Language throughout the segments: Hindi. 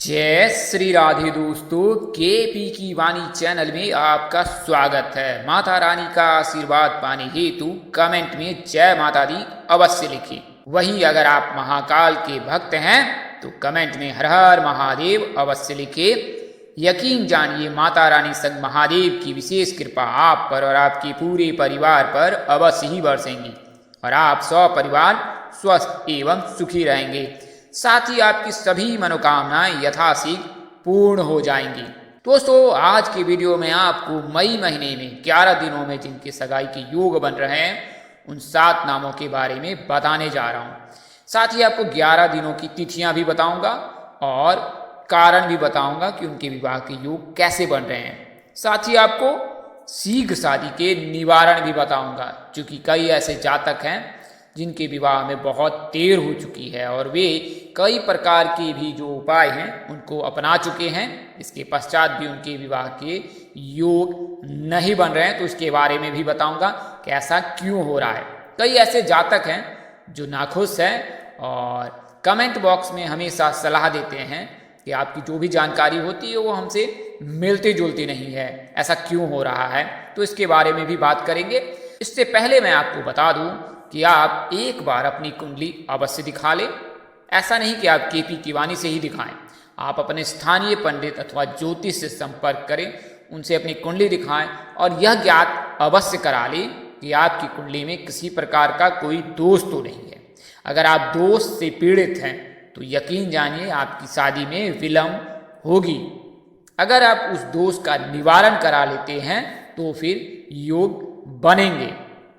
जय श्री राधे दोस्तों, केपी की वाणी चैनल में आपका स्वागत है। माता रानी का आशीर्वाद पाने हेतु कमेंट में जय माता दी अवश्य लिखिए। वहीं अगर आप महाकाल के भक्त हैं तो कमेंट में हर हर महादेव अवश्य लिखिए। यकीन जानिए माता रानी संग महादेव की विशेष कृपा आप पर और आपके पूरे परिवार पर अवश्य ही बरसेंगी और आप सपरिवार स्वस्थ एवं सुखी रहेंगे। साथ ही आपकी सभी मनोकामनाएं यथाशीघ्र पूर्ण हो जाएंगी। दोस्तों, आज की वीडियो में आपको मई महीने में 11 दिनों में जिनके सगाई के योग बन रहे हैं उन 7 नामों के बारे में बताने जा रहा हूं। साथ ही आपको 11 दिनों की तिथियां भी बताऊंगा और कारण भी बताऊंगा कि उनके विवाह के योग कैसे बन रहे हैं। साथ ही आपको शीघ्र शादी के निवारण भी बताऊंगा, क्योंकि कई ऐसे जातक हैं जिनके विवाह में बहुत देर हो चुकी है और वे कई प्रकार के भी जो उपाय हैं उनको अपना चुके हैं। इसके पश्चात भी उनके विवाह के योग नहीं बन रहे हैं, तो इसके बारे में भी बताऊंगा कि ऐसा क्यों हो रहा है। कई ऐसे जातक हैं जो नाखुश हैं और कमेंट बॉक्स में हमेशा सलाह देते हैं कि आपकी जो भी जानकारी होती है वो हमसे मिलती जुलती नहीं है, ऐसा क्यों हो रहा है, तो इसके बारे में भी बात करेंगे। इससे पहले मैं आपको बता दूं कि आप एक बार अपनी कुंडली अवश्य दिखा लें। ऐसा नहीं कि आप केपी की वाणी से ही दिखाएं, आप अपने स्थानीय पंडित अथवा ज्योतिष से संपर्क करें, उनसे अपनी कुंडली दिखाएं और यह ज्ञात अवश्य करा लें कि आपकी कुंडली में किसी प्रकार का कोई दोष तो नहीं है। अगर आप दोष से पीड़ित हैं तो यकीन जानिए आपकी शादी में विलंब होगी। अगर आप उस दोष का निवारण करा लेते हैं तो फिर योग बनेंगे।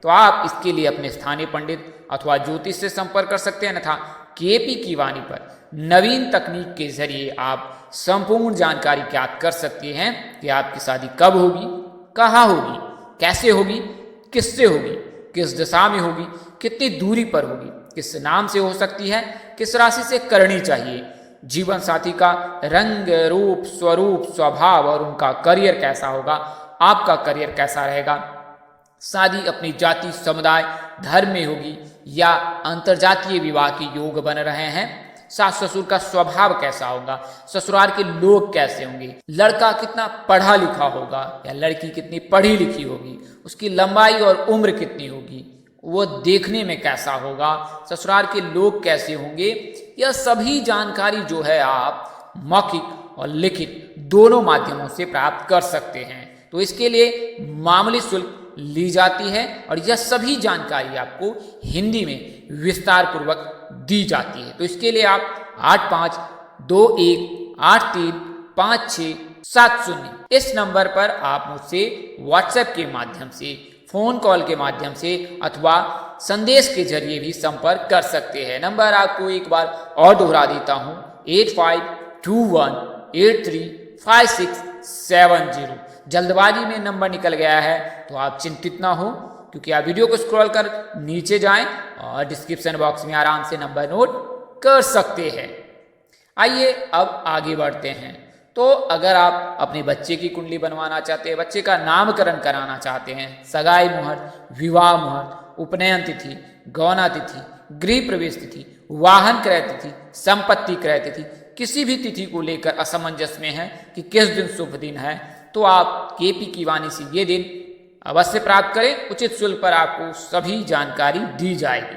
तो आप इसके लिए अपने स्थानीय पंडित अथवा ज्योतिष से संपर्क कर सकते हैं, अन्यथा केपी की वाणी पर नवीन तकनीक के जरिए आप संपूर्ण जानकारी ज्ञात कर सकते हैं कि आपकी शादी कब होगी, कहाँ होगी, कैसे होगी, किससे होगी, किस दिशा में होगी, कितनी दूरी पर होगी, किस नाम से हो सकती है, किस राशि से करनी चाहिए, जीवन साथी का रंग रूप स्वरूप स्वभाव और उनका करियर कैसा होगा, आपका करियर कैसा रहेगा, शादी अपनी जाति समुदाय धर्म में होगी या अंतरजातीय विवाह के योग बन रहे हैं, सास ससुर का स्वभाव कैसा होगा, ससुराल के लोग कैसे होंगे, लड़का कितना पढ़ा लिखा होगा या लड़की कितनी पढ़ी लिखी होगी, उसकी लंबाई और उम्र कितनी होगी, वो देखने में कैसा होगा, ससुराल के लोग कैसे होंगे, यह सभी जानकारी जो है आप मौखिक और लिखित दोनों माध्यमों से प्राप्त कर सकते हैं। तो इसके लिए मामूली शुल्क ली जाती है और यह सभी जानकारी आपको हिंदी में विस्तार पूर्वक दी जाती है। तो इसके लिए आप 8521835670 इस नंबर पर आप मुझसे व्हाट्सएप के माध्यम से, फोन कॉल के माध्यम से अथवा संदेश के जरिए भी संपर्क कर सकते हैं। नंबर आपको एक बार और दोहरा देता हूं, 8521835670। जल्दबाजी में नंबर निकल गया है तो आप चिंतित ना हो, क्योंकि आप वीडियो को स्क्रॉल कर नीचे जाएं और डिस्क्रिप्शन बॉक्स में आराम से नंबर नोट कर सकते हैं। आइए अब आगे बढ़ते हैं। तो अगर आप अपने बच्चे की कुंडली बनवाना चाहते हैं, बच्चे का नामकरण कराना चाहते हैं, सगाई मुहूर्त, विवाह मुहूर्त, उपनयन तिथि, गौना तिथि, गृह प्रवेश तिथि, वाहन क्रय तिथि, संपत्ति क्रय तिथि, किसी भी तिथि को लेकर असमंजस में है कि किस दिन शुभ दिन है, तो आप केपी की वाणी से ये दिन अवश्य प्राप्त करें। उचित शुल्क पर आपको सभी जानकारी दी जाएगी।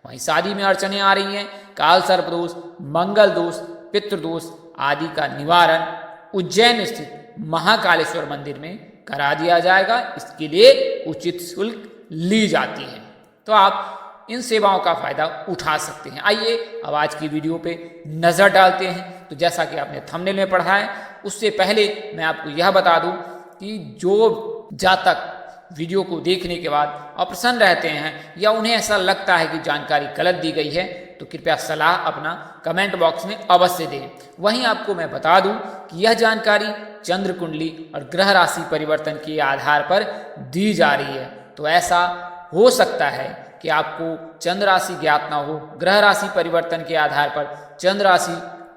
वहीं शादी में अड़चने आ रही हैं, काल सर्प दोष, मंगल दोष, पितृदोष आदि का निवारण उज्जैन स्थित महाकालेश्वर मंदिर में करा दिया जाएगा। इसके लिए उचित शुल्क ली जाती है, तो आप इन सेवाओं का फायदा उठा सकते हैं। आइए अब आज की वीडियो पे नजर डालते हैं। तो जैसा कि आपने थंबनेल में पढ़ा है, उससे पहले मैं आपको यह बता दूं कि जो जातक वीडियो को देखने के बाद अप्रसन्न रहते हैं या उन्हें ऐसा लगता है कि जानकारी गलत दी गई है, तो कृपया सलाह अपना कमेंट बॉक्स में अवश्य दें। वहीं आपको मैं बता दूं कि यह जानकारी चंद्र कुंडली और ग्रह राशि परिवर्तन के आधार पर दी जा रही है। तो ऐसा हो सकता है कि आपको चंद्र राशि ज्ञात ना हो, ग्रह राशि परिवर्तन के आधार पर चंद्र राशि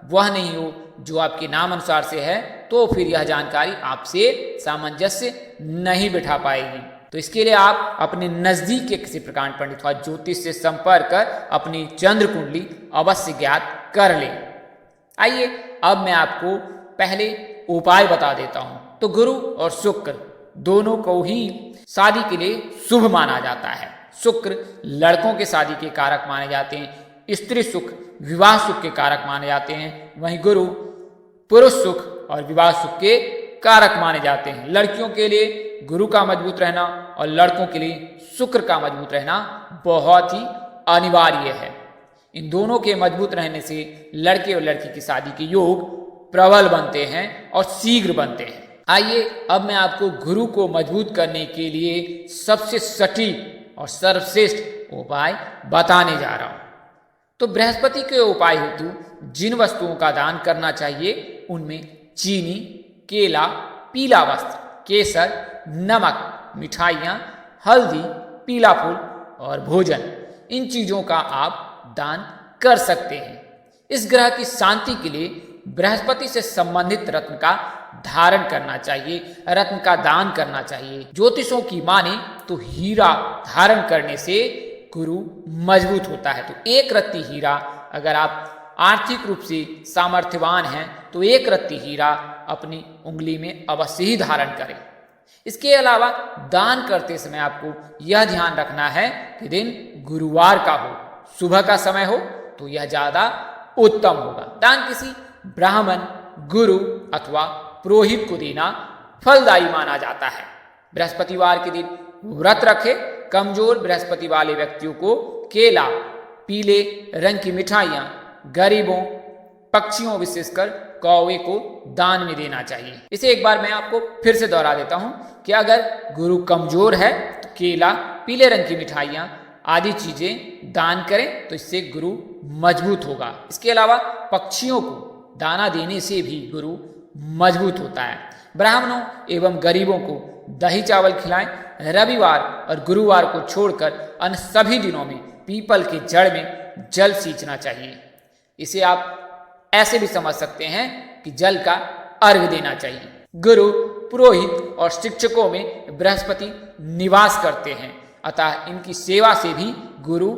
वह नहीं हो जो आपके नाम अनुसार से है, तो फिर यह जानकारी आपसे सामंजस्य नहीं बिठा पाएगी। तो इसके लिए आप अपने नजदीक के किसी प्रकांड पंडित अथवा ज्योतिष से संपर्क कर अपनी चंद्र कुंडली अवश्य ज्ञात कर लें। आइए अब मैं आपको पहले उपाय बता देता हूं। तो गुरु और शुक्र दोनों को ही शादी के लिए शुभ माना जाता है। शुक्र लड़कों के शादी के कारक माने जाते हैं, स्त्री सुख विवाह सुख के कारक माने जाते हैं, वहीं गुरु पुरुष सुख और विवाह सुख के कारक माने जाते हैं। लड़कियों के लिए गुरु का मजबूत रहना और लड़कों के लिए शुक्र का मजबूत रहना बहुत ही अनिवार्य है। इन दोनों के मजबूत रहने से लड़के और लड़की की शादी के योग प्रबल बनते हैं और शीघ्र बनते हैं। आइए अब मैं आपको गुरु को मजबूत करने के लिए सबसे सटीक और सर्वश्रेष्ठ उपाय बताने जा रहा हूं। तो बृहस्पति के उपाय हेतु जिन वस्तुओं का दान करना चाहिए उनमें चीनी, केला, पीला वस्त्र, केसर, नमक, मिठाइयाँ, हल्दी, पीला फूल और भोजन, इन चीजों का आप दान कर सकते हैं। इस ग्रह की शांति के लिए बृहस्पति से संबंधित रत्न का धारण करना चाहिए, रत्न का दान करना चाहिए। ज्योतिषों की माने तो हीरा धारण करने से गुरु मजबूत होता है। तो एक रत्ती हीरा, अगर आप आर्थिक रूप से सामर्थ्यवान हैं तो एक रत्ती हीरा अपनी उंगली में अवश्य ही धारण करें। इसके अलावा दान करते समय आपको यह ध्यान रखना है कि दिन गुरुवार का हो, सुबह का समय हो तो यह ज्यादा उत्तम होगा। दान किसी ब्राह्मण, गुरु अथवा पुरोहित को देना फलदायी माना जाता है। बृहस्पतिवार के दिन व्रत रखे। कमजोर बृहस्पति वाले व्यक्तियों को केला, पीले रंग की मिठाइयाँ, गरीबों, पक्षियों विशेषकर कौवे को दान में देना चाहिए। इसे एक बार मैं आपको फिर से दोहरा देता हूं कि अगर गुरु कमजोर है तो केला, पीले रंग की मिठाइयाँ आदि चीजें दान करें तो इससे गुरु मजबूत होगा। इसके अलावा पक्षियों को दाना देने से भी गुरु मजबूत होता है। ब्राह्मणों एवं गरीबों को दही चावल खिलाएं। रविवार और गुरुवार को छोड़कर अन्य सभी दिनों में पीपल के जड़ में जल सींचना चाहिए। इसे आप ऐसे भी समझ सकते हैं कि जल का अर्घ देना चाहिए। गुरु, पुरोहित और शिक्षकों में बृहस्पति निवास करते हैं, अतः इनकी सेवा से भी गुरु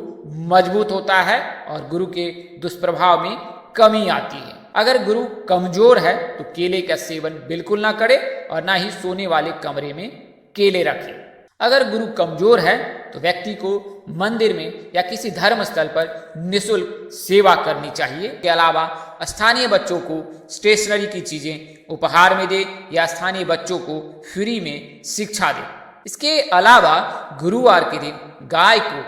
मजबूत होता है और गुरु के दुष्प्रभाव में कमी आती है। अगर गुरु कमजोर है तो केले का सेवन बिल्कुल ना करें और ना ही सोने वाले कमरे में केले रखें। अगर गुरु कमजोर है तो व्यक्ति को मंदिर में या किसी धर्म स्थल पर निःशुल्क सेवा करनी चाहिए। के अलावा स्थानीय बच्चों को स्टेशनरी की चीजें उपहार में दे या स्थानीय बच्चों को फ्री में शिक्षा दे। इसके अलावा गुरुवार के दिन गाय को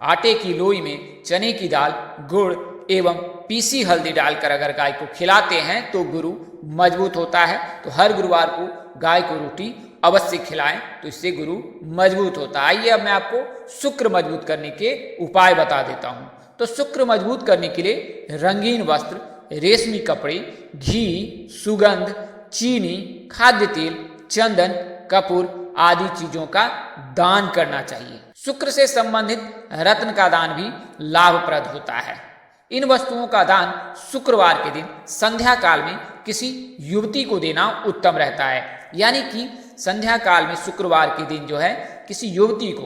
आटे की लोई में चने की दाल, गुड़ एवं पीसी हल्दी डालकर अगर गाय को खिलाते हैं तो गुरु मजबूत होता है। तो हर गुरुवार को गाय को रोटी अवश्य खिलाएं तो इससे गुरु मजबूत होता है। आइए अब मैं आपको शुक्र मजबूत करने के उपाय बता देता हूं। तो शुक्र मजबूत करने के लिए रंगीन वस्त्र, रेशमी कपड़े, घी, सुगंध, चीनी, खाद्य तेल, चंदन, कपूर आदि चीजों का दान करना चाहिए। शुक्र से संबंधित रत्न का दान भी लाभप्रद होता है। इन वस्तुओं का दान शुक्रवार के दिन संध्या काल में किसी युवती को देना उत्तम रहता है। यानी कि संध्या काल में शुक्रवार के दिन जो है किसी युवती को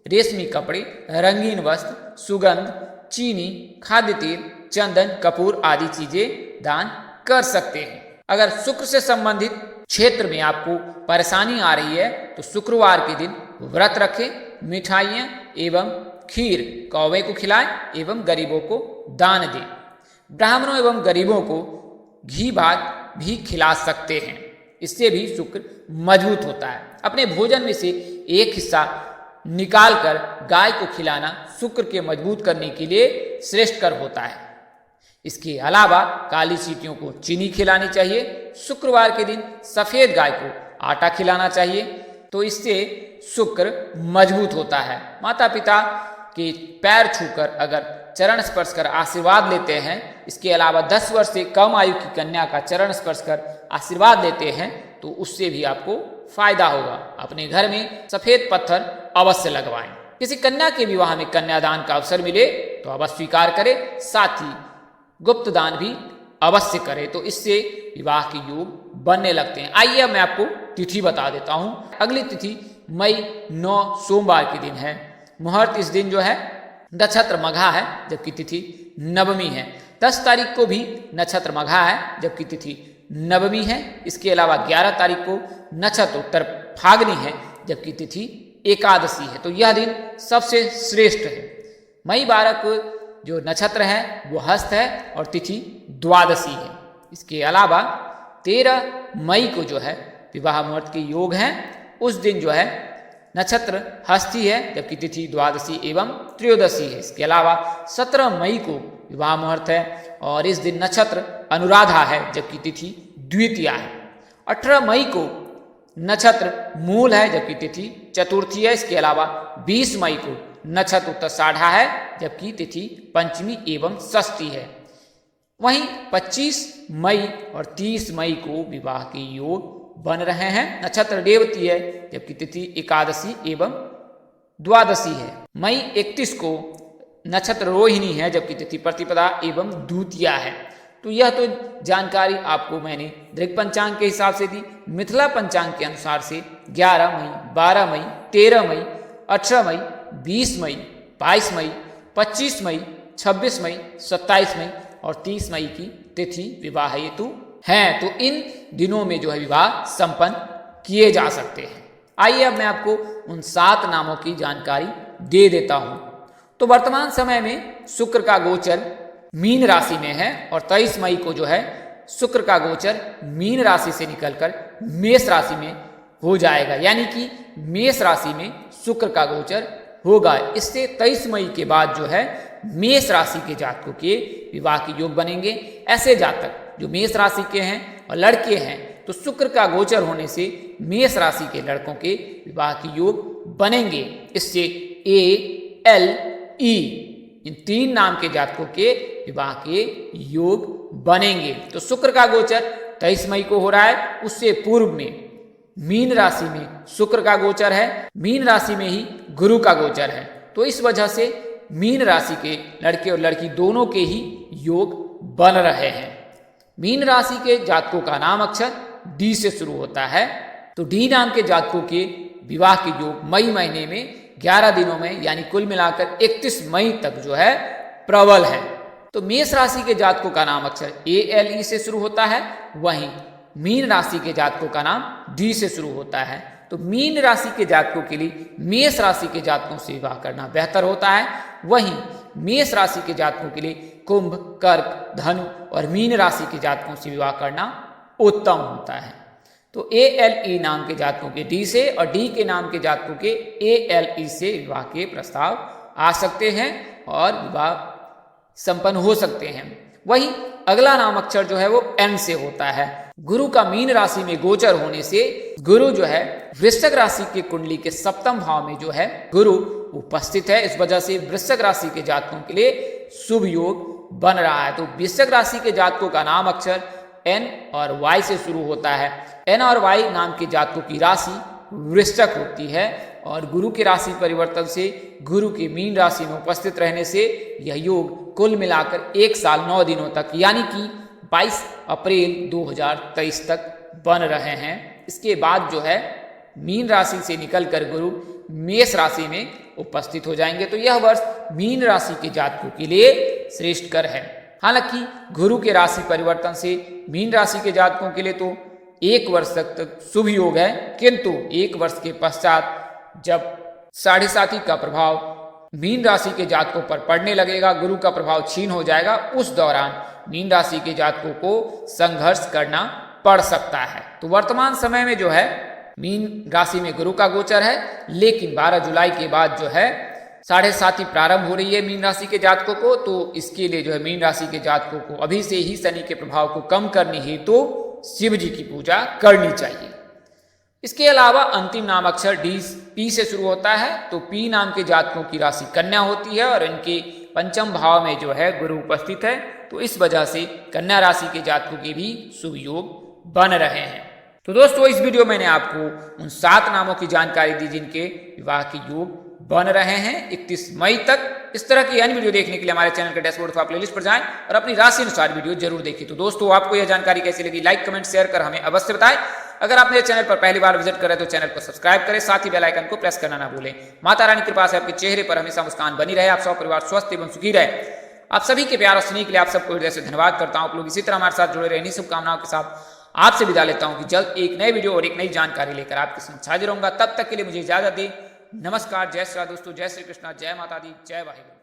रेशमी कपड़े, रंगीन वस्त्र, सुगंध, चीनी, खाद्य तेल, चंदन, कपूर आदि चीजें दान कर सकते हैं। अगर शुक्र से संबंधित क्षेत्र में आपको परेशानी आ रही है तो शुक्रवार के दिन व्रत रखें, मिठाइयाँ एवं खीर कौवे को खिलाएं एवं गरीबों को दान दें। ब्राह्मणों एवं गरीबों को घी भात भी खिला सकते हैं, इससे भी शुक्र मजबूत होता है। अपने भोजन में से एक हिस्सा निकालकर गाय को खिलाना शुक्र के मजबूत करने के लिए श्रेष्ठकर होता है। इसके अलावा काली चींटियों को चीनी खिलानी चाहिए। शुक्रवार के दिन सफेद गाय को आटा खिलाना चाहिए तो इससे शुक्र मजबूत होता है। माता पिता के पैर छूकर अगर चरण स्पर्श कर आशीर्वाद लेते हैं, इसके अलावा 10 वर्ष से कम आयु की कन्या का चरण स्पर्श कर आशीर्वाद लेते हैं तो उससे भी आपको फायदा होगा। अपने घर में सफेद पत्थर अवश्य लगवाएं। किसी कन्या के विवाह में कन्यादान का अवसर मिले तो अवश्य स्वीकार करें, साथ ही गुप्त दान भी अवश्य करें तो इससे विवाह के योग बनने लगते हैं। आइए अब मैं आपको तिथि बता देता हूं। अगली तिथि मई 9 सोमवार के दिन है। मुहूर्त इस दिन जो है नक्षत्र मघा है, जबकि तिथि नवमी है। 10 तारीख को भी नक्षत्र मघा है, जबकि तिथि नवमी है। इसके अलावा 11 तारीख को नक्षत्र उत्तर फागनी है, जबकि तिथि एकादशी है। तो यह दिन सबसे श्रेष्ठ है। मई 12 को जो नक्षत्र है वो हस्त है और तिथि द्वादशी है। इसके अलावा 13 मई को जो है विवाह मुहूर्त के योग हैं। उस दिन जो है नक्षत्र हस्ती है, जबकि तिथि द्वादशी एवं त्रयोदशी है। इसके अलावा 17 मई को विवाह मुहूर्त है और इस दिन नक्षत्र अनुराधा है, जबकि तिथि द्वितीया है। 18 मई को नक्षत्र मूल है, जबकि तिथि चतुर्थी है। इसके अलावा 20 मई को नक्षत्र उत्तराषाढ़ा है, जबकि तिथि पंचमी एवं षष्ठी है। वहीं 25 मई और 30 मई को विवाह के योग बन रहे हैं। नक्षत्र रेवती है, जबकि तिथि एकादशी एवं द्वादशी है। मई 31 को नक्षत्र रोहिणी है, जबकि तिथि प्रतिपदा एवं द्वितीया है। तो यह तो जानकारी आपको मैंने दृक पंचांग के हिसाब से दी। मिथिला पंचांग के अनुसार से 11 मई, 12 मई, 13 मई, 18 मई, 20 मई, 22 मई, 25 मई, 26 मई, 27 मई और 30 मई की तिथि विवाह हेतु हैं। तो इन दिनों में जो है विवाह संपन्न किए जा सकते हैं। आइए अब मैं आपको उन 7 नामों की जानकारी दे देता हूं। तो वर्तमान समय में शुक्र का गोचर मीन राशि में है और 23 मई को जो है शुक्र का गोचर मीन राशि से निकलकर मेष राशि में हो जाएगा, यानी कि मेष राशि में शुक्र का गोचर होगा। इससे 23 मई के बाद जो है मेष राशि के जातकों के विवाह के योग बनेंगे। ऐसे जातक जो मेष राशि के हैं और लड़के हैं, तो शुक्र का गोचर होने से मेष राशि के लड़कों के विवाह के योग बनेंगे। इससे ALE इन 3 नाम के जातकों के विवाह के योग बनेंगे। तो शुक्र का गोचर 23 मई को हो रहा है। उससे पूर्व में मीन राशि में शुक्र का गोचर है, मीन राशि में ही गुरु का गोचर है। तो इस वजह से मीन राशि के लड़के और लड़की दोनों के ही योग बन रहे हैं। मीन राशि के जातकों का नाम अक्षर डी से शुरू होता है। तो डी नाम के जातकों के विवाह के योग मई महीने में 11 दिनों में, यानी कुल मिलाकर 31 मई तक जो है प्रबल है। तो मेष राशि के जातकों का नाम अक्षर ALE से शुरू होता है, वहीं मीन राशि के जातकों का नाम डी से शुरू होता है। तो मीन राशि के जातकों के लिए मेष राशि के जातकों से विवाह करना बेहतर होता है। वहीं मेष राशि के जातकों के लिए कुंभ, कर्क, धनु और मीन राशि के जातकों से विवाह करना उत्तम होता है। तो ALE नाम के जातकों के डी से और डी के नाम के जातकों के ALE से विवाह के प्रस्ताव आ सकते हैं और विवाह संपन्न हो सकते हैं। वहीं अगला नाम अक्षर जो है वो N से होता है। गुरु का मीन राशि में गोचर होने से गुरु जो है वृश्चिक राशि के कुंडली के 7वें भाव में जो है गुरु उपस्थित है। इस वजह से वृश्चिक राशि के जातकों के लिए शुभ योग बन रहा है। तो वृश्चिक राशि के जातकों का नाम अक्षर N और Y से शुरू होता है। N और Y नाम के जातकों की राशि वृश्चिक होती है और गुरु के राशि परिवर्तन से गुरु के मीन राशि में उपस्थित रहने से यह योग कुल मिलाकर 1 साल 9 दिनों तक, यानी कि 22 अप्रैल 2023 तक बन रहे हैं। इसके बाद जो है मीन राशि से निकलकर गुरु मेष राशि में उपस्थित हो जाएंगे। तो यह वर्ष मीन राशि के जातकों के लिए श्रेष्ठकर है। हालांकि गुरु के राशि परिवर्तन से मीन राशि के जातकों के लिए तो 1 वर्ष तक शुभ योग है, किंतु 1 वर्ष के पश्चात जब 7.5 का प्रभाव मीन राशि के जातकों पर पड़ने लगेगा, गुरु का प्रभाव छीन हो जाएगा, उस दौरान मीन राशि के जातकों को संघर्ष करना पड़ सकता है। तो वर्तमान समय में जो है मीन राशि में गुरु का गोचर है, लेकिन 12 जुलाई के बाद जो है 7.5 प्रारंभ हो रही है मीन राशि के जातकों को। तो इसके लिए जो है मीन राशि के जातकों को अभी से ही शनि के प्रभाव को कम करने हेतु तो शिव जी की पूजा करनी चाहिए। इसके अलावा अंतिम नाम अक्षर P से शुरू होता है। तो P नाम के जातकों की राशि कन्या होती है और इनके 5वें भाव में जो है गुरु उपस्थित है। तो इस वजह से कन्या राशि के जातकों के भी शुभ योग बन रहे हैं। तो दोस्तों इस वीडियो में मैंने आपको उन 7 नामों की जानकारी दी जिनके विवाह के योग बन रहे हैं 31 मई तक। इस तरह की अन्य वीडियो देखने के लिए हमारे चैनल के डैशबोर्ड अथवा प्लेलिस्ट पर जाएं और अपनी राशि अनुसार वीडियो जरूर देखें। तो दोस्तों आपको यह जानकारी कैसी लगी, लाइक कमेंट शेयर कर हमें अवश्य बताएं। अगर आप मेरे चैनल पर पहली बार विजिट करें तो चैनल को सब्सक्राइब करें, साथ ही बेल आइकन को प्रेस करना ना भूलें। माता रानी की कृपा से आपके चेहरे पर हमेशा मुस्कान बनी रहे, आप सब परिवार स्वस्थ एवं सुखी रहे। आप सभी के प्यार और स्नेह के लिए आप सबको हृदय से धन्यवाद करता हूं। आप लोग इसी तरह हमारे साथ जुड़े रहने शुभकामनाओं के साथ आपसे विदा लेता हूं कि जल्द एक नए वीडियो और एक नई जानकारी लेकर आपके साथ हाजिर रहूंगा। तब तक के लिए मुझे इजाजत दें। नमस्कार, जय श्री राम दोस्तों, जय श्री कृष्णा, जय माता दी, जय वाहिगुरु।